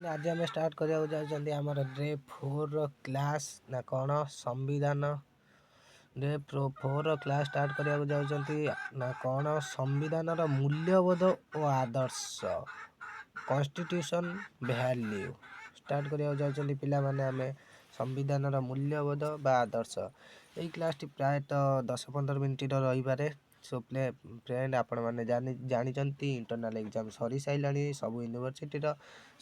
ଆଜି ଆମେ ଷ୍ଟାର୍ଟ କରିବାକୁ ଯାଉଛନ୍ତି ଆମର ଡେ 4 କ୍ଲାସ୍ ନା କ'ଣ ସମ୍ବିଧାନ ଡେ 4 କ୍ଲାସ୍ ଷ୍ଟାର୍ଟ କରିବାକୁ ଯାଉଛନ୍ତି ନା କ'ଣ ସମ୍ବିଧାନର ମୂଲ୍ୟବୋଧ ଓ ଆଦର୍ଶ କନଷ୍ଟିଟ୍ୟୁସନ୍ ଭ୍ୟାଲ୍ୟୁ ଷ୍ଟାର୍ଟ କରିବାକୁ ଯାଉଛନ୍ତି ପିଲାମାନେ। ଆମେ ସମ୍ବିଧାନର ମୂଲ୍ୟବୋଧ ବା ଆଦର୍ଶ ଏଇ କ୍ଲାସ୍ଟି ପ୍ରାୟତଃ 10-15 ମିନିଟ୍ର ରହିପାରେ। ସୋ ଫ୍ରେଣ୍ଡ ଆପଣମାନେ ଜାଣିଛନ୍ତି ଇଣ୍ଟରନାଲ୍ ଏକ୍ଜାମ୍ ସରିସାରିଲାଣି ସବୁ ୟୁନିଭର୍ସିଟିର।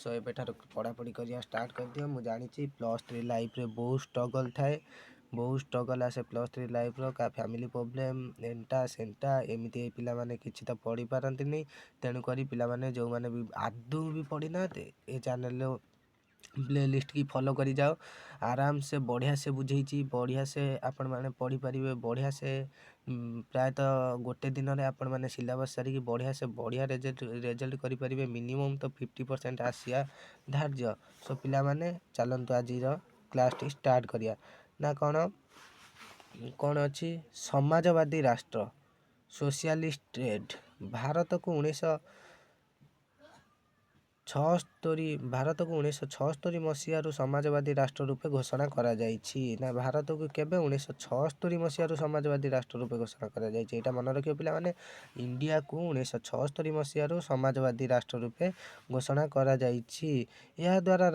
ସୋ ଏବେଠାରୁ ପଢ଼ାପଢ଼ି କରିବା ଷ୍ଟାର୍ଟ କରିଦିଅ। ମୁଁ ଜାଣିଛି +3 ଲାଇଫ୍ରେ ବହୁତ ଷ୍ଟ୍ରଗଲ୍ ଥାଏ, ବହୁତ ଷ୍ଟ୍ରଗଲ୍ ଆସେ +3 ଲାଇଫ୍ର। ଫ୍ୟାମିଲି ପ୍ରୋବ୍ଲେମ୍ ଏନ୍ଟା ସେନ୍ଟା ଏମିତି ଏଇ ପିଲାମାନେ କିଛି ତ ପଢ଼ିପାରନ୍ତିନି। ତେଣୁକରି ପିଲାମାନେ ଯେଉଁମାନେ ବି ଆଦୌ ବି ପଢ଼ିନାହାନ୍ତି ଏ ଚ୍ୟାନେଲ୍ରେ ପ୍ଲେଲିଷ୍ଟ କି ଫଲୋ କରି ଯାଅ। आराम से बढ़िया से बुझेछि, बढ़िया से आपण मैंने पढ़ी पारे, बढ़िया से प्रायतः गोटे दिन में आपण मैंने सिलेबस सारिकी बढ़िया से बढ़िया रेजल्ट करें। मिनिमम तो 50% आसिया धार्य। सो पिला माने चलतु आज क्लास टी स्टार्ट करिया ना कौन कौन अच्छी समाजवादी राष्ट्र सोशलिस्ट स्टेट भारत को 1976 मसीह समाजवादी राष्ट्र रूपे घोषणा करा जाइछि ना। भारत को केबे 1976 मसीह समाजवादी राष्ट्र रूपे घोषणा करा जाइछि एटा मन रखियो पिला माने। इंडिया को 1976 मसीह समाजवादी राष्ट्र रूपे घोषणा करा जाइछि। या द्वारा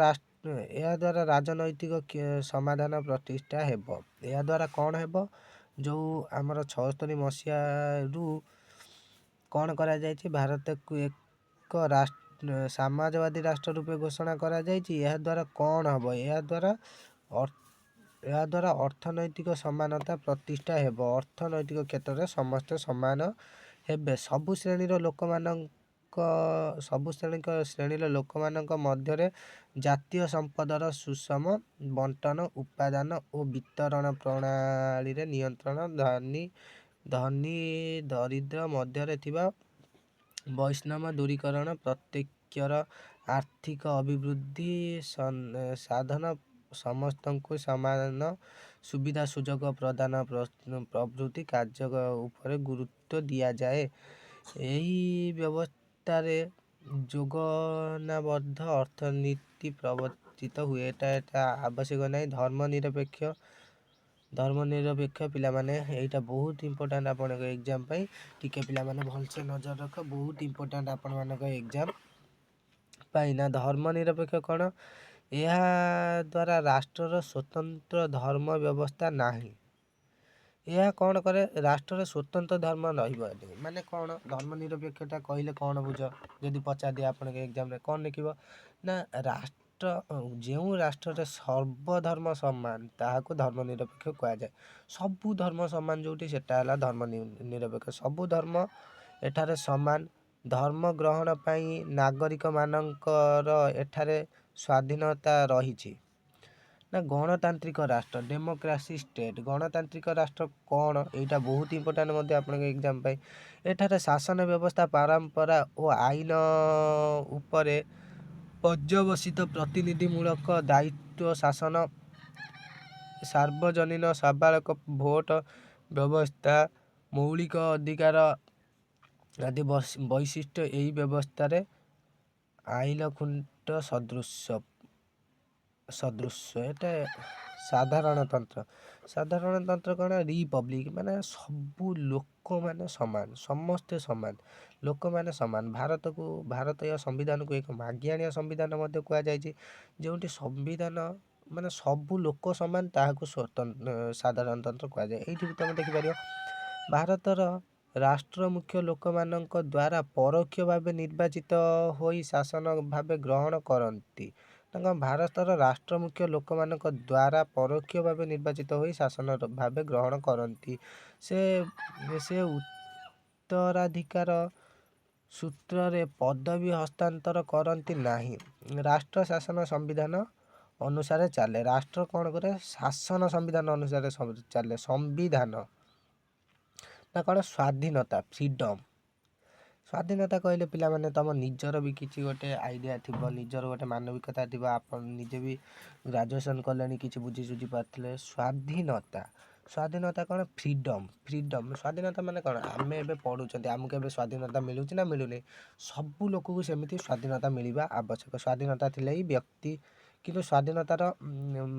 राजनैतिक समाधान प्रतिष्ठा हेबो। या द्वारा कौन हेबो जो आमर 76 मसीह रु कौन करा जाइछि भारत को एक राष्ट्र समाजवादी राष्ट्र रूपे घोषणा करा जाइछि। यह द्वारा कौन हम यह द्वारा अर्थनैतिक समानता प्रतिष्ठा हेबो। अर्थनैतिक क्षेत्र में समस्त समान हेबे। सबु श्रेणीर लोक मानक मध्य जातीय संपदर सुषम बंटन उपादान और वितरण प्रणाली रे नियंत्रण धनी दरिद्र मध्य थिबा वैष्णव दूरीकरण प्रत्यक्षर आर्थिक अभिवृद्धि साधन समस्त को समान सुविधा सुजोग प्रदान प्रभृति कार्य उपर गुरुत्व दिया जाए। यही व्यवस्था रे जोगनाबद्ध अर्थनीति प्रवर्तित हुए। एटा आवश्यक नहीं। धर्मनिरपेक्ष पिला माने एटा बहुत इंपोर्टेंट आपण एग्जाम पाई। टिके पिला माने भलसे नजर रख, बहुत इंपोर्टेंट आपण मानक एग्जाम पाई ना। धर्मनिरपेक्ष कौन यह द्वारा राष्ट्र स्वतंत्र धर्म व्यवस्था नहीं। यह कौन करे राष्ट्र स्वतंत्र धर्म रही माने कौन धर्मनिरपेक्षता कहले कौन बुझ जदि पचार दिया आपण एग्जाम रे कौन लिखिबो ना राष्ट्र जो राष्ट्र सर्वधर्म सम्मान ताहाको धर्मनिरपेक्ष कहा जाए। सबु धर्म सम्मान जोटी सेटा हला धर्मनिरपेक्ष। सबु धर्म एठारे समान। धर्म ग्रहण पाई नागरिक मानकर एठारे स्वाधीनता रही ना। गणतांत्रिक राष्ट्र डेमोक्रेसी स्टेट गणतांत्रिक राष्ट्र कौन एटा बहुत इंपोर्टेंट मध्य आपन एग्जाम पाई। एठारे शासन व्यवस्था परंपरा और आईन उपरे पर्यवसित प्रतिनिधिमूलक दायित्व शासन सार्वजनीन सबालक भोट व्यवस्था मौलिक अधिकार आदि वैशिष्ट्य यही व्यवस्था रे आइल खुंट सदृश एटा साधारण तंत्र कौन रिपब्लिक माने सबु लोक माने समान समस्ते समान लोक माने समान। भारत या संविधान को एक मागियाणिया संविधान मध्य कहा जाइछि जोंटी संविधान माने सबु लोक समान ताहाको स्वतंत्र साधारण तंत्र कहा जाए। एठी तुम देखि पारियो भारतर राष्ट्र मुख्य लोक मानक द्वारा परोक्ष भावे निर्वाचित होई शासन भावे ग्रहण करती। भारतर राष्ट्र मुख्य लोक मानक द्वारा परोक्ष भावे निर्वाचित होई शासन भावे ग्रहण करती। से उत्तराधिकार सूत्र रे पदवी हस्तांतर करती नहीं। राष्ट्र शासन संविधान अनुसार चले। राष्ट्र कौन करे शासन संविधान अनुसार चले। संविधान ना कौन स्वाधीनता फ्रीडम। स्वाधीनता कहले पिला माने तम निजर भी किछि गोटे आइडिया थिबो, निजर गोटे मानविकता थिबो। आपन निजे भी ग्रेजुएशन कलेनी किछि बुझी सुझी पाथले। स्वाधीनता ସ୍ୱାଧୀନତା କ'ଣ? ଫ୍ରିଡ଼ମ୍। ସ୍ୱାଧୀନତା ମାନେ କ'ଣ? ଆମେ ଏବେ ପଢ଼ୁଛନ୍ତି, ଆମକୁ ଏବେ ସ୍ୱାଧୀନତା ମିଳୁଛି ନା ମିଳୁନି? ସବୁ ଲୋକକୁ ସେମିତି ସ୍ୱାଧୀନତା ମିଳିବା ଆବଶ୍ୟକ। ସ୍ୱାଧୀନତା ଥିଲେ ହିଁ ବ୍ୟକ୍ତି, କିନ୍ତୁ ସ୍ୱାଧୀନତାର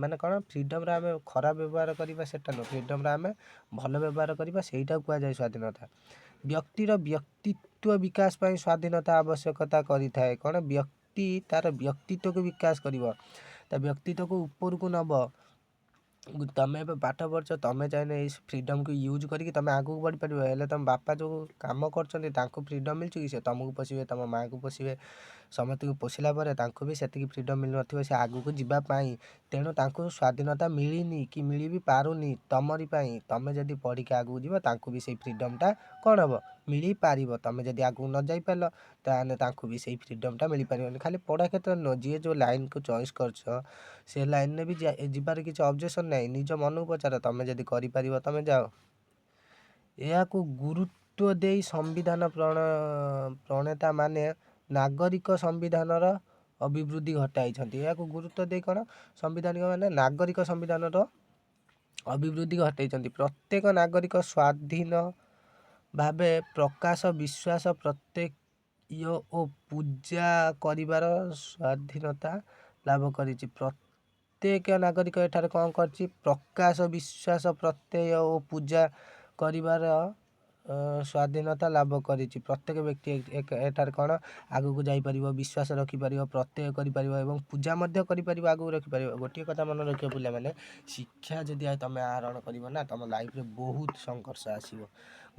ମାନେ କ'ଣ? ଫ୍ରିଡ଼ମ୍ରେ ଆମେ ଖରାପ ବ୍ୟବହାର କରିବା ସେଟା ନୁହଁ, ଫ୍ରିଡ଼ମ୍ରେ ଆମେ ଭଲ ବ୍ୟବହାର କରିବା ସେଇଟାକୁ କୁହାଯାଏ ସ୍ୱାଧୀନତା। ବ୍ୟକ୍ତିର ବ୍ୟକ୍ତିତ୍ୱ ବିକାଶ ପାଇଁ ସ୍ୱାଧୀନତା ଆବଶ୍ୟକତା କରିଥାଏ। କ'ଣ? ବ୍ୟକ୍ତି ତା'ର ବ୍ୟକ୍ତିତ୍ୱକୁ ବିକାଶ କରିବ, ତା ବ୍ୟକ୍ତିତ୍ୱକୁ ଉପରକୁ ନେବ। ତମେ ଏବେ ପାଠ ପଢ଼ୁଛ, ତମେ ଚାହିଁଲେ ଏଇ ଫ୍ରିଡ଼ମ୍କୁ ୟୁଜ୍ କରିକି ତମେ ଆଗକୁ ବଢ଼ିପାରିବ। ହେଲେ ତମ ବାପା ଯେଉଁ କାମ କରୁଛନ୍ତି ତାଙ୍କୁ ଫ୍ରିଡ଼ମ୍ ମିଳୁଛି କି? ସେ ତମକୁ ପୋଷିବେ, ତମ ମାଆକୁ ପୋଷିବେ, ସମସ୍ତଙ୍କୁ ପୋଷିଲା ପରେ ତାଙ୍କୁ ବି ସେତିକି ଫ୍ରିଡ଼ମ୍ ମିଳୁନଥିବ ସେ ଆଗକୁ ଯିବା ପାଇଁ। ତେଣୁ ତାଙ୍କୁ ସ୍ୱାଧୀନତା ମିଳିନି କି ମିଳି ବି ପାରୁନି ତମରି ପାଇଁ। ତମେ ଯଦି ପଢ଼ିକି ଆଗକୁ ଯିବ ତାଙ୍କୁ ବି ସେଇ ଫ୍ରିଡ଼ମ୍ଟା କ'ଣ ହେବ? ମିଳିପାରିବ। ତମେ ଯଦି ଆଗକୁ ନ ଯାଇପାରିଲ ତାହେଲେ ତାଙ୍କୁ ବି ସେଇ ଫ୍ରିଡ଼ମ୍ଟା ମିଳିପାରିବନି। ଖାଲି ପଢ଼ା କ୍ଷେତ୍ରରେ ନୁହଁ, ଯିଏ ଯେଉଁ ଲାଇନ୍କୁ ଚଏସ୍ କରିଛ ସେ ଲାଇନ୍ରେ ବି ଯିବାର କିଛି ଅବଜେକ୍ସନ୍ ନାହିଁ। ନିଜ ମନକୁ ପଚାର, ତମେ ଯଦି କରିପାରିବ ତମେ ଯାଅ। ଏହାକୁ ଗୁରୁତ୍ୱ ଦେଇ ସମ୍ବିଧାନ ପ୍ରଣେତା ମାନେ ନାଗରିକ ସମ୍ବିଧାନର ଅଭିବୃଦ୍ଧି ଘଟାଇଛନ୍ତି। ଏହାକୁ ଗୁରୁତ୍ୱ ଦେଇ କ'ଣ? ସମ୍ବିଧାନିକ ମାନେ ନାଗରିକ ସମ୍ବିଧାନର ଅଭିବୃଦ୍ଧି ଘଟାଇଛନ୍ତି। ପ୍ରତ୍ୟେକ ନାଗରିକ ସ୍ୱାଧୀନ ଭାବେ ପ୍ରକାଶ, ବିଶ୍ୱାସ, ପ୍ରତ୍ୟୟ ଓ ପୂଜା କରିବାର ସ୍ୱାଧୀନତା ଲାଭ କରିଛି। ପ୍ରତ୍ୟେକ ନାଗରିକ ଏଠାରେ କ'ଣ କରିଛି? ପ୍ରକାଶ, ବିଶ୍ୱାସ, ପ୍ରତ୍ୟୟ ଓ ପୂଜା କରିବାର ସ୍ୱାଧୀନତା ଲାଭ କରିଛି। ପ୍ରତ୍ୟେକ ବ୍ୟକ୍ତି ଏଠାରେ କ'ଣ? ଆଗକୁ ଯାଇପାରିବ, ବିଶ୍ୱାସ ରଖିପାରିବ, ପ୍ରତ୍ୟୟ କରିପାରିବ ଏବଂ ପୂଜା ମଧ୍ୟ କରିପାରିବ, ଆଗକୁ ରଖିପାରିବ। ଗୋଟିଏ କଥା ମନେ ରଖିବ ପିଲାମାନେ, ଶିକ୍ଷା ଯଦି ତମେ ଆହରଣ କରିବ ନା, ତମ ଲାଇଫ୍ରେ ବହୁତ ସଂଘର୍ଷ ଆସିବ,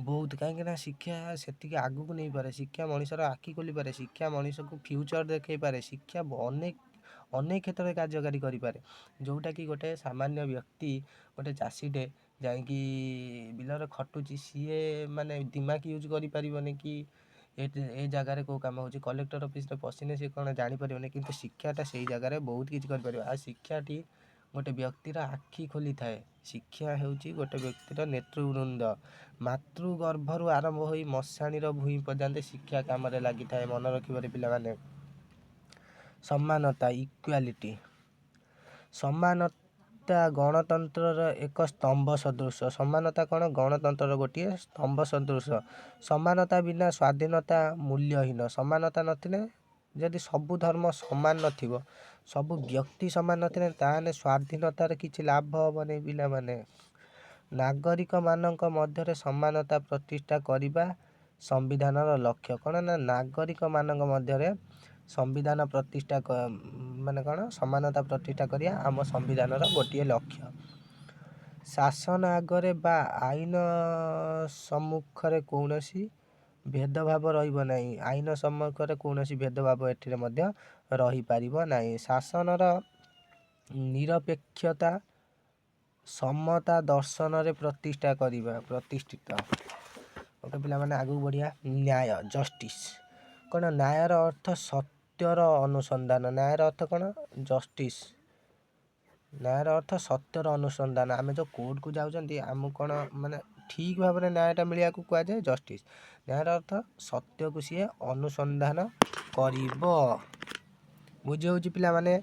ବହୁତ। କାହିଁକିନା ଶିକ୍ଷା ସେତିକି ଆଗକୁ ନେଇପାରେ, ଶିକ୍ଷା ମଣିଷର ଆଖି ଖୋଲିପାରେ, ଶିକ୍ଷା ମଣିଷକୁ ଫ୍ୟୁଚର୍ ଦେଖାଇପାରେ, ଶିକ୍ଷା ଅନେକ କ୍ଷେତ୍ରରେ କାର୍ଯ୍ୟକାରୀ କରିପାରେ। ଯେଉଁଟାକି ଗୋଟେ ସାମାନ୍ୟ ବ୍ୟକ୍ତି, ଗୋଟେ ଚାଷୀଟେ ଯାଇକି ବିଲରେ ଖଟୁଛି, ସିଏ ମାନେ ଦିମାଗ ୟୁଜ୍ କରିପାରିବନି କି ଏ ଜାଗାରେ କେଉଁ କାମ ହେଉଛି। କଲେକ୍ଟର ଅଫିସରେ ପଶିଲେ ସେ କ'ଣ ଜାଣିପାରିବନି, କିନ୍ତୁ ଶିକ୍ଷାଟା ସେଇ ଜାଗାରେ ବହୁତ କିଛି କରିପାରିବ। ଆଉ ଶିକ୍ଷାଟି ଗୋଟେ ବ୍ୟକ୍ତିର ଆଖି ଖୋଲିଥାଏ। ଶିକ୍ଷା ହେଉଛି ଗୋଟେ ବ୍ୟକ୍ତିର ନେତୃବୃନ୍ଦ। ମାତୃଗର୍ଭରୁ ଆରମ୍ଭ ହୋଇ ମଶାଣିର ଭୂଇଁ ପର୍ଯ୍ୟନ୍ତ ଶିକ୍ଷା କାମରେ ଲାଗିଥାଏ। ମନେ ରଖିବରେ ପିଲାମାନେ। ସମାନତା, ଇକ୍ୱାଲିଟି। ସମାନତା ଗଣତନ୍ତ୍ରର ଏକ ସ୍ତମ୍ଭ ସଦୃଶ। ସମାନତା କ'ଣ? ଗଣତନ୍ତ୍ରର ଗୋଟିଏ ସ୍ତମ୍ଭ ସଦୃଶ। ସମାନତା ବିନା ସ୍ୱାଧୀନତା ମୂଲ୍ୟହୀନ। ସମାନତା ନଥିଲେ, ଯଦି ସବୁ ଧର୍ମ ସମାନ ନଥିବ, ସବୁ ବ୍ୟକ୍ତି ସମାନ ନଥିଲେ, ତାହେଲେ ସ୍ୱାଧୀନତାର କିଛି ଲାଭ ହେବନି ପିଲାମାନେ। ନାଗରିକମାନଙ୍କ ମଧ୍ୟରେ ସମାନତା ପ୍ରତିଷ୍ଠା କରିବା ସମ୍ବିଧାନର ଲକ୍ଷ୍ୟ। କ'ଣ? ନା ନାଗରିକମାନଙ୍କ ମଧ୍ୟରେ ସମ୍ବିଧାନ ପ୍ରତିଷ୍ଠା ମାନେ କ'ଣ? ସମାନତା ପ୍ରତିଷ୍ଠା କରିବା ଆମ ସମ୍ବିଧାନର ଗୋଟିଏ ଲକ୍ଷ୍ୟ। ଶାସନ ଆଗରେ ବା ଆଇନ ସମ୍ମୁଖରେ କୌଣସି ଭେଦଭାବ ରହିବ ନାହିଁ। ଆଇନ ସମ୍ମୁଖରେ କୌଣସି ଭେଦଭାବ ଏଠିରେ ମଧ୍ୟ ରହିପାରିବ ନାହିଁ। ଶାସନର ନିରପେକ୍ଷତା ସମତା ଦର୍ଶନରେ ପ୍ରତିଷ୍ଠିତ। ଓକେ ପିଲାମାନେ, ଆଗକୁ ବଢ଼ିବା। ନ୍ୟାୟ, ଜଷ୍ଟିସ୍। କ'ଣ? ନ୍ୟାୟର ଅର୍ଥ ସତ୍ୟର ଅନୁସନ୍ଧାନ। ନ୍ୟାୟର ଅର୍ଥ କ'ଣ? ଜଷ୍ଟିସ୍। ନ୍ୟାୟର ଅର୍ଥ ସତ୍ୟର ଅନୁସନ୍ଧାନ। ଆମେ ଯେଉଁ କୋର୍ଟକୁ ଯାଉଛନ୍ତି, ଆମକୁ କ'ଣ ମାନେ ଠିକ୍ ଭାବରେ ନ୍ୟାୟଟା ମିଳିବାକୁ କୁହାଯାଏ ଜଷ୍ଟିସ୍। ନ୍ୟାୟର ଅର୍ଥ ସତ୍ୟକୁ ସିଏ ଅନୁସନ୍ଧାନ କରିବ। ବୁଝି ହେଉଛି ପିଲାମାନେ?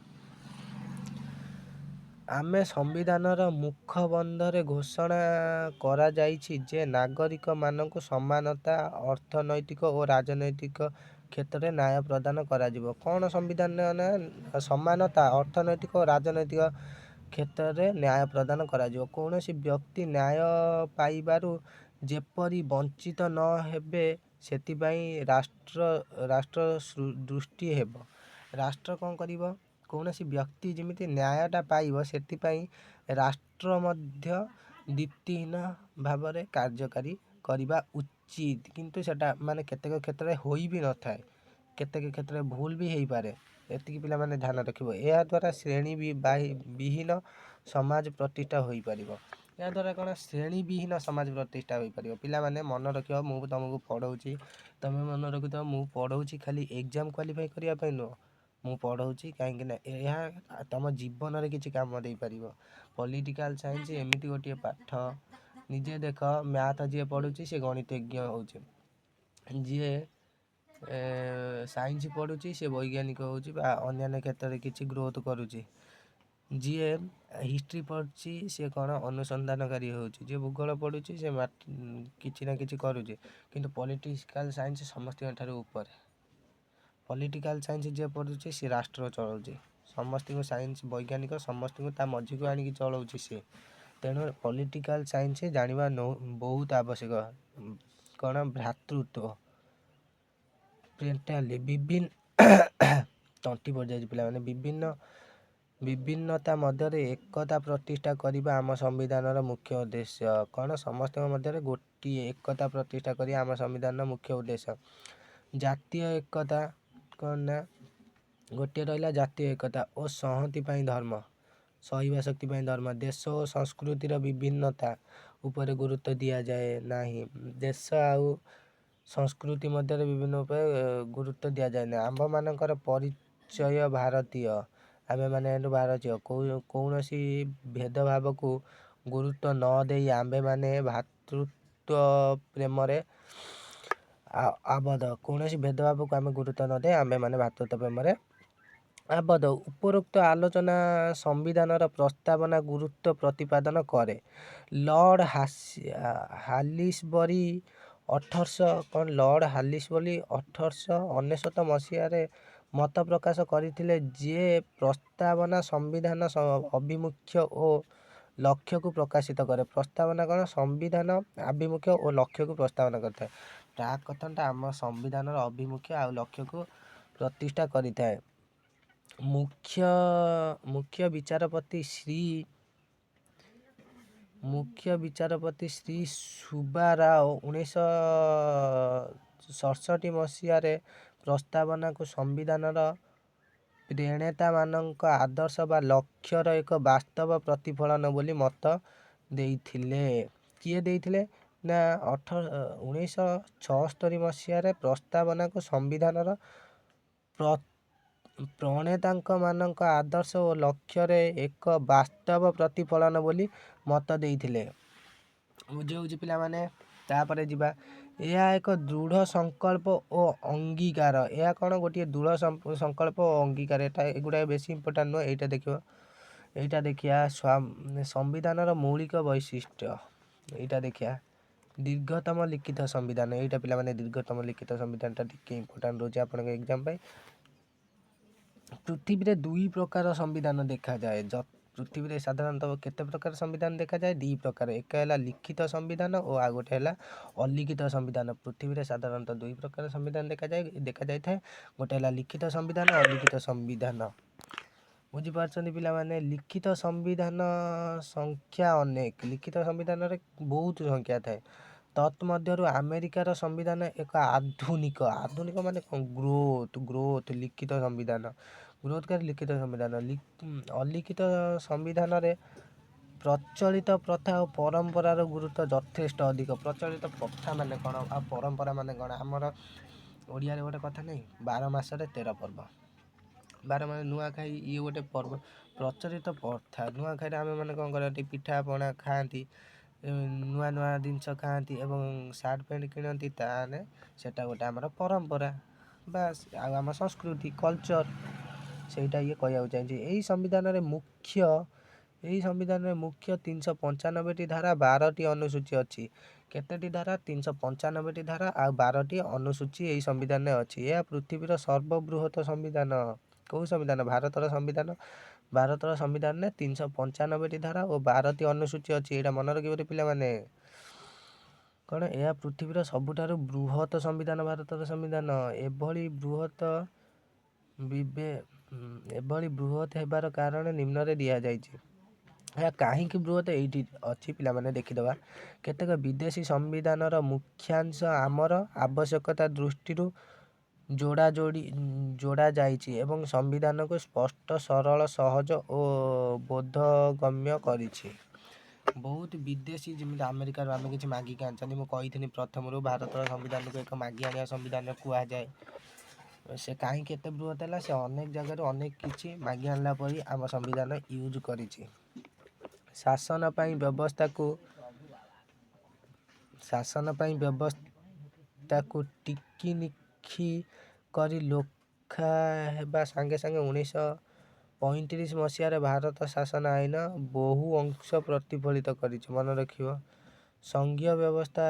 ଆମେ ସମ୍ବିଧାନର ମୁଖବନ୍ଧରେ ଘୋଷଣା କରାଯାଇଛି ଯେ ନାଗରିକମାନଙ୍କୁ ସମାନତା ଅର୍ଥନୈତିକ ଓ ରାଜନୈତିକ କ୍ଷେତ୍ରରେ ନ୍ୟାୟ ପ୍ରଦାନ କରାଯିବ। କ'ଣ ସମ୍ବିଧାନ? ସମାନତା ଅର୍ଥନୈତିକ ଓ ରାଜନୈତିକ କ୍ଷେତ୍ରରେ ନ୍ୟାୟ ପ୍ରଦାନ କରାଯିବ। କୌଣସି ବ୍ୟକ୍ତି ନ୍ୟାୟ ପାଇବାରୁ ଯେପରି ବଞ୍ଚିତ ନ ହେବେ ସେଥିପାଇଁ ରାଷ୍ଟ୍ର ଦୃଷ୍ଟି ହେବ। ରାଷ୍ଟ୍ର କ'ଣ କରିବ? କୌଣସି ବ୍ୟକ୍ତି ଯେମିତି ନ୍ୟାୟଟା ପାଇବ ସେଥିପାଇଁ ରାଷ୍ଟ୍ର ମଧ୍ୟ ଦ୍ୱିତୀହୀନ ଭାବରେ କାର୍ଯ୍ୟକାରୀ କରିବା ଉଚିତ। କିନ୍ତୁ ସେଟା ମାନେ କେତେକ କ୍ଷେତ୍ରରେ ହୋଇ ବି ନଥାଏ, କେତେକ କ୍ଷେତ୍ରରେ ଭୁଲ ବି ହେଇପାରେ। ଏତିକି ପିଲାମାନେ ଧ୍ୟାନ ରଖିବ। ଏହାଦ୍ୱାରା ଶ୍ରେଣୀ ବିହୀନ ସମାଜ ପ୍ରତିଷ୍ଠା ହୋଇପାରିବ। ଏହାଦ୍ୱାରା କ'ଣ? ଶ୍ରେଣୀ ବିହୀନ ସମାଜ ପ୍ରତିଷ୍ଠା ହୋଇପାରିବ। ପିଲାମାନେ ମନେ ରଖିବ, ମୁଁ ତୁମକୁ ପଢ଼ଉଛି, ତୁମେ ମନେ ରଖିଥିବ, ମୁଁ ପଢ଼ଉଛି ଖାଲି ଏକ୍ଜାମ୍ କ୍ୱାଲିଫାଇ କରିବା ପାଇଁ ନୁହଁ, ମୁଁ ପଢ଼ଉଛି କାହିଁକିନା ଏହା ତୁମ ଜୀବନରେ କିଛି କାମ ଦେଇପାରିବ। ପଲିଟିକାଲ୍ ସାଇନ୍ସ ଏମିତି ଗୋଟିଏ ପାଠ, ନିଜେ ଦେଖ, ମ୍ୟାଥ୍ ଯିଏ ପଢ଼ୁଛି ସେ ଗଣିତଜ୍ଞ ହେଉଛି, ଯିଏ ସାଇନ୍ସ ପଢ଼ୁଛି ସେ ବୈଜ୍ଞାନିକ ହେଉଛି ବା ଅନ୍ୟାନ୍ୟ କ୍ଷେତ୍ରରେ କିଛି ଗ୍ରୋଥ୍ କରୁଛି। ଯିଏ ହିଷ୍ଟ୍ରି ପଢ଼ୁଛି ସିଏ କ'ଣ ଅନୁସନ୍ଧାନକାରୀ ହେଉଛି, ଯିଏ ଭୂଗୋଳ ପଢ଼ୁଛି ସେ କିଛି ନା କିଛି କରୁଛି, କିନ୍ତୁ ପଲିଟିକାଲ ସାଇନ୍ସ ସମସ୍ତଙ୍କ ଠାରୁ ଉପରେ। ପଲିଟିକାଲ ସାଇନ୍ସ ଯିଏ ପଢ଼ୁଛି ସିଏ ରାଷ୍ଟ୍ର ଚଳାଉଛି, ସମସ୍ତଙ୍କୁ ସାଇନ୍ସ ବୈଜ୍ଞାନିକ ସମସ୍ତଙ୍କୁ ତା ମଝିକୁ ଆଣିକି ଚଳାଉଛି ସିଏ। ତେଣୁ ପଲିଟିକାଲ ସାଇନ୍ସ ଜାଣିବା ବହୁତ ଆବଶ୍ୟକ। କ'ଣ ଭ୍ରାତୃତ୍ୱ ପ୍ରେଣ୍ଟାଲି ତଣ୍ଟି ପଡ଼ିଯାଉଛି ପିଲାମାନେ, ବିଭିନ୍ନତା ମଧ୍ୟରେ ଏକତା ପ୍ରତିଷ୍ଠା କରିବା ଆମ ସମ୍ବିଧାନର ମୁଖ୍ୟ ଉଦ୍ଦେଶ୍ୟ। କ'ଣ ସମସ୍ତଙ୍କ ମଧ୍ୟରେ ଗୋଟିଏ ଏକତା ପ୍ରତିଷ୍ଠା କରିବା ଆମ ସମ୍ବିଧାନର ମୁଖ୍ୟ ଉଦ୍ଦେଶ୍ୟ। ଜାତୀୟ ଏକତା କ'ଣ ନା ଗୋଟିଏ ରହିଲା ଜାତୀୟ ଏକତା ଓ ସଂହତି ପାଇଁ ଧର୍ମ, ସହିବା ଶକ୍ତି ପାଇଁ ଧର୍ମ। ଦେଶ ଓ ସଂସ୍କୃତିର ବିଭିନ୍ନତା ଉପରେ ଗୁରୁତ୍ୱ ଦିଆଯାଏ ନାହିଁ। ଦେଶ ଆଉ ସଂସ୍କୃତି ମଧ୍ୟରେ ବିଭିନ୍ନ ଉପରେ ଗୁରୁତ୍ୱ ଦିଆଯାଏ ନାହିଁ। ଆମ୍ଭମାନଙ୍କର ପରିଚୟ ଭାରତୀୟ, ଆମ୍ଭେମାନେ ହେଲୁ ଭାରତୀୟ। କୌଣସି ଭେଦଭାବକୁ ଗୁରୁତ୍ୱ ନ ଦେଇ ଆମ୍ଭେମାନେ ଭ୍ରାତୃତ୍ୱ ପ୍ରେମରେ ଆବଦ୍ଧ। କୌଣସି ଭେଦଭାବକୁ ଆମେ ଗୁରୁତ୍ୱ ନ ଦେଇ ଆମ୍ଭେମାନେ ଭ୍ରାତୃତ୍ୱ ପ୍ରେମରେ ଆବଦ୍ଧ। ଉପରୋକ୍ତ ଆଲୋଚନା ସମ୍ବିଧାନର ପ୍ରସ୍ତାବନା ଗୁରୁତ୍ୱ ପ୍ରତିପାଦନ କରେ। ଲର୍ଡ଼ ହାଲିସବରି 1899 ମସିହାରେ ମତ ପ୍ରକାଶ କରିଥିଲେ ଯେ ପ୍ରସ୍ତାବନା ସମ୍ବିଧାନ ଆଭିମୁଖ୍ୟ ଓ ଲକ୍ଷ୍ୟକୁ ପ୍ରକାଶିତ କରେ। ପ୍ରସ୍ତାବନା କ'ଣ? ସମ୍ବିଧାନ ଆଭିମୁଖ୍ୟ ଓ ଲକ୍ଷ୍ୟକୁ ପ୍ରସ୍ତାବନା କରିଥାଏ। ପ୍ରାକ୍ କଥନଟା ଆମ ସମ୍ବିଧାନର ଆଭିମୁଖ୍ୟ ଆଉ ଲକ୍ଷ୍ୟକୁ ପ୍ରତିଷ୍ଠା କରିଥାଏ। ମୁଖ୍ୟ ବିଚାରପତି ଶ୍ରୀ ସୁବା ରାଓ 1967 ମସିହାରେ ପ୍ରସ୍ତାବନାକୁ ସମ୍ବିଧାନର ପ୍ରଣେତାମାନଙ୍କ ଆଦର୍ଶ ବା ଲକ୍ଷ୍ୟର ଏକ ବାସ୍ତବ ପ୍ରତିଫଳନ ବୋଲି ମତ ଦେଇଥିଲେ। କିଏ ଦେଇଥିଲେ? ନା 1966 ମସିହାରେ ପ୍ରସ୍ତାବନାକୁ ସମ୍ବିଧାନର ପ୍ରଣେତାମାନଙ୍କ ଆଦର୍ଶ ଓ ଲକ୍ଷ୍ୟରେ ଏକ ବାସ୍ତବ ପ୍ରତିଫଳନ ବୋଲି ମତ ଦେଇଥିଲେ। ବୁଝି ହେଉଛି ପିଲାମାନେ? ତାପରେ ଯିବା, ଏହା ଏକ ଦୃଢ଼ ସଂକଳ୍ପ ଓ ଅଙ୍ଗୀକାର। ଏହା କ'ଣ? ଗୋଟିଏ ଦୃଢ଼ ସଂକଳ୍ପ ଓ ଅଙ୍ଗୀକାର। ଏଗୁଡ଼ାକ ବେଶୀ ଇମ୍ପୋର୍ଟାଣ୍ଟ ନୁହେଁ। ଏଇଟା ଦେଖିବା ସମ୍ବିଧାନର ମୌଳିକ ବୈଶିଷ୍ଟ୍ୟ। ଏଇଟା ଦେଖିବା ଦୀର୍ଘତମ ଲିଖିତ ସମ୍ବିଧାନ। ଏଇଟା ପିଲାମାନେ ଦୀର୍ଘତମ ଲିଖିତ ସମ୍ବିଧାନଟା ଟିକେ ଇମ୍ପୋର୍ଟାଣ୍ଟ ରହୁଛି ଆପଣଙ୍କ ଏକ୍ଜାମ ପାଇଁ। ପୃଥିବୀରେ ଦୁଇ ପ୍ରକାର ସମ୍ବିଧାନ ଦେଖାଯାଏ। ପୃଥିବୀରେ ସାଧାରଣତଃ କେତେ ପ୍ରକାର ସମ୍ବିଧାନ ଦେଖାଯାଏ? ଦୁଇ ପ୍ରକାର। ଏକ ହେଲା ଲିଖିତ ସମ୍ବିଧାନ ଓ ଆଉ ଗୋଟେ ହେଲା ଅଲିଖିତ ସମ୍ବିଧାନ। ପୃଥିବୀରେ ସାଧାରଣତଃ ଦୁଇ ପ୍ରକାର ସମ୍ବିଧାନ ଦେଖାଯାଇଥାଏ। ଗୋଟେ ହେଲା ଲିଖିତ ସମ୍ବିଧାନ, ଅଲିଖିତ ସମ୍ବିଧାନ। ବୁଝିପାରୁଛନ୍ତି ପିଲାମାନେ? ଲିଖିତ ସମ୍ବିଧାନ ସଂଖ୍ୟା ଅନେକ। ଲିଖିତ ସମ୍ବିଧାନରେ ବହୁତ ସଂଖ୍ୟା ଥାଏ। ତନ୍ମଧ୍ୟରୁ ଆମେରିକାର ସମ୍ବିଧାନ ଏକ ଆଧୁନିକ ମାନେ କ'ଣ? ଗ୍ରୋଥ ଲିଖିତ ସମ୍ବିଧାନ। ଗ୍ରୋଥକାରୀ ଲିଖିତ ସମ୍ବିଧାନ। ଅଲିଖିତ ସମ୍ବିଧାନରେ ପ୍ରଚଳିତ ପ୍ରଥା ଓ ପରମ୍ପରାର ଗୁରୁତ୍ୱ ଯଥେଷ୍ଟ ଅଧିକ। ପ୍ରଚଳିତ ପ୍ରଥା ମାନେ କ'ଣ ଆଉ ପରମ୍ପରା ମାନେ କ'ଣ? ଆମର ଓଡ଼ିଆରେ ଗୋଟେ କଥା ନାହିଁ, 12 ମାସରେ 13 ପର୍ବ। 12 ମାନେ ନୂଆଖାଇ, ଇଏ ଗୋଟେ ପର୍ବ। ପ୍ରଚଳିତ ପ୍ରଥା, ନୂଆଖାଇରେ ଆମେମାନେ କ'ଣ କରନ୍ତି? ପିଠାପଣା ଖାଆନ୍ତି, ନୂଆ ଜିନିଷ ଖାଆନ୍ତି ଏବଂ ସାର୍ଟ ପ୍ୟାଣ୍ଟ କିଣନ୍ତି। ତାହେଲେ ସେଟା ଗୋଟେ ଆମର ପରମ୍ପରା। ବାସ୍। ଆଉ ଆମ ସଂସ୍କୃତି କଲଚର, ସେଇଟା ଇଏ କହିବାକୁ ଚାହୁଁଛି। ଏହି ସମ୍ବିଧାନରେ ମୁଖ୍ୟ 395ଟି ଧାରା, 12ଟି ଅନୁସୂଚୀ ଅଛି। କେତେଟି ଧାରା? 395ଟି ଧାରା ଆଉ 12ଟି ଅନୁସୂଚୀ ଏହି ସମ୍ବିଧାନରେ ଅଛି। ଏହା ପୃଥିବୀର ସର୍ବବୃହତ ସମ୍ବିଧାନ। କେଉଁ ସମ୍ବିଧାନ? ଭାରତର ସମ୍ବିଧାନ। ଭାରତର ସମ୍ବିଧାନରେ 395ଟି ଧାରା ଓ 12ଟି ଅନୁସୂଚୀ ଅଛି। ଏଇଟା ମନେ ରଖିବେ ପିଲାମାନେ। କ'ଣ? ଏହା ପୃଥିବୀର ସବୁଠାରୁ ବୃହତ ସମ୍ବିଧାନ ଭାରତର ସମ୍ବିଧାନ। ଏଭଳି ବୃହତ ହେବାର କାରଣ ନିମ୍ନରେ ଦିଆଯାଇଛି। ଏହା କାହିଁକି ବୃହତ? ଏଇଠି ଅଛି ପିଲାମାନେ, ଦେଖିଦେବା। କେତେକ ବିଦେଶୀ ସମ୍ବିଧାନର ମୁଖ୍ୟାଂଶ ଆମର ଆବଶ୍ୟକତା ଦୃଷ୍ଟିରୁ ଯୋଡ଼ା ଯାଇଛି ଏବଂ ସମ୍ବିଧାନକୁ ସ୍ପଷ୍ଟ, ସରଳ, ସହଜ ଓ ବୋଧଗମ୍ୟ କରିଛି। ବହୁତ ବିଦେଶୀ, ଯେମିତି ଆମେରିକାରୁ ଆମେ କିଛି ମାଗିକି ଆଣିଛନ୍ତି। ମୁଁ କହିଥିଲି ପ୍ରଥମରୁ ଭାରତର ସମ୍ବିଧାନକୁ ଏକ ମାଗି ଆଣିବା ସମ୍ବିଧାନ କୁହାଯାଏ। ସେ କାହିଁକି ଏତେ ବୃହତ ହେଲା? ସେ ଅନେକ ଜାଗାରୁ ଅନେକ କିଛି ମାଗି ଆଣିଲା ପରି ଆମ ସମ୍ବିଧାନ ୟୁଜ୍ କରିଛି। ଶାସନ ପାଇଁ ବ୍ୟବସ୍ଥାକୁ ଟିକିନିଖି କରି ଲେଖା ହେବା ସାଙ୍ଗେ ସାଙ୍ଗେ 1935 ଭାରତ ଶାସନ ଆଇନ ବହୁ ଅଂଶ ପ୍ରତିଫଳିତ କରିଛି। ମନେ ରଖିବ। ସଂଘୀୟ ବ୍ୟବସ୍ଥା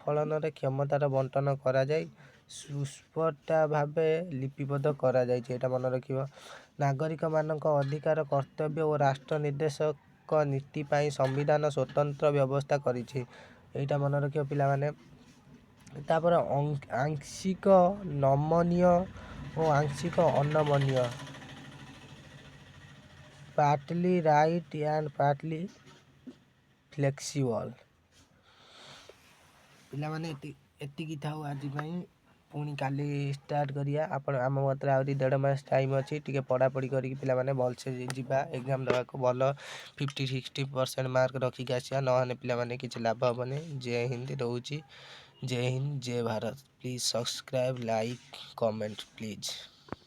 ଫଳନରେ କ୍ଷମତାର ବଣ୍ଟନ କରାଯାଇ ସୁସ୍ପଷ୍ଟ ଭାବେ ଲିପିବଦ୍ଧ କରାଯାଇଛି। ଏଇଟା ମନେ ରଖିବ। ନାଗରିକମାନଙ୍କ ଅଧିକାର, କର୍ତ୍ତବ୍ୟ ଓ ରାଷ୍ଟ୍ର ନିର୍ଦ୍ଦେଶକ ନୀତି ପାଇଁ ସମ୍ବିଧାନ ସ୍ୱତନ୍ତ୍ର ବ୍ୟବସ୍ଥା କରିଛି। ଏଇଟା ମନେ ରଖିବ ପିଲାମାନେ। ତାପରେ ଆଂଶିକ ନମନୀୟ ଓ ଆଂଶିକ ଅନମନୀୟ, ପାର୍ଟଲି ରାଇଟ୍ ଆଣ୍ଡ ପାର୍ଟଲି ଫ୍ଲେକ୍ସିବଲ୍। ପିଲାମାନେ ଏତିକି ଥାଉ ଆଜି ପାଇଁ। ପୁଣି କାଲି ଷ୍ଟାର୍ଟ କରିବା। ଆମ ମାତ୍ରେ ଆହୁରି 1.5 ମାସ ଟାଇମ୍ ଅଛି। ଟିକେ ପଢ଼ାପଢ଼ି କରିକି ପିଲାମାନେ ଭଲସେ ଯିବା ଏକ୍ଜାମ୍ ଦେବାକୁ। ଭଲ 50-60% ମାର୍କ ରଖିକି ଆସିବା। ନହେଲେ ପିଲାମାନେ କିଛି ଲାଭ ହେବନି। ଜୟ ହିନ୍ଦ ରହୁଛି। ଜୟ ହିନ୍ଦ, ଜୟ Bharat. Please subscribe, like, comment please.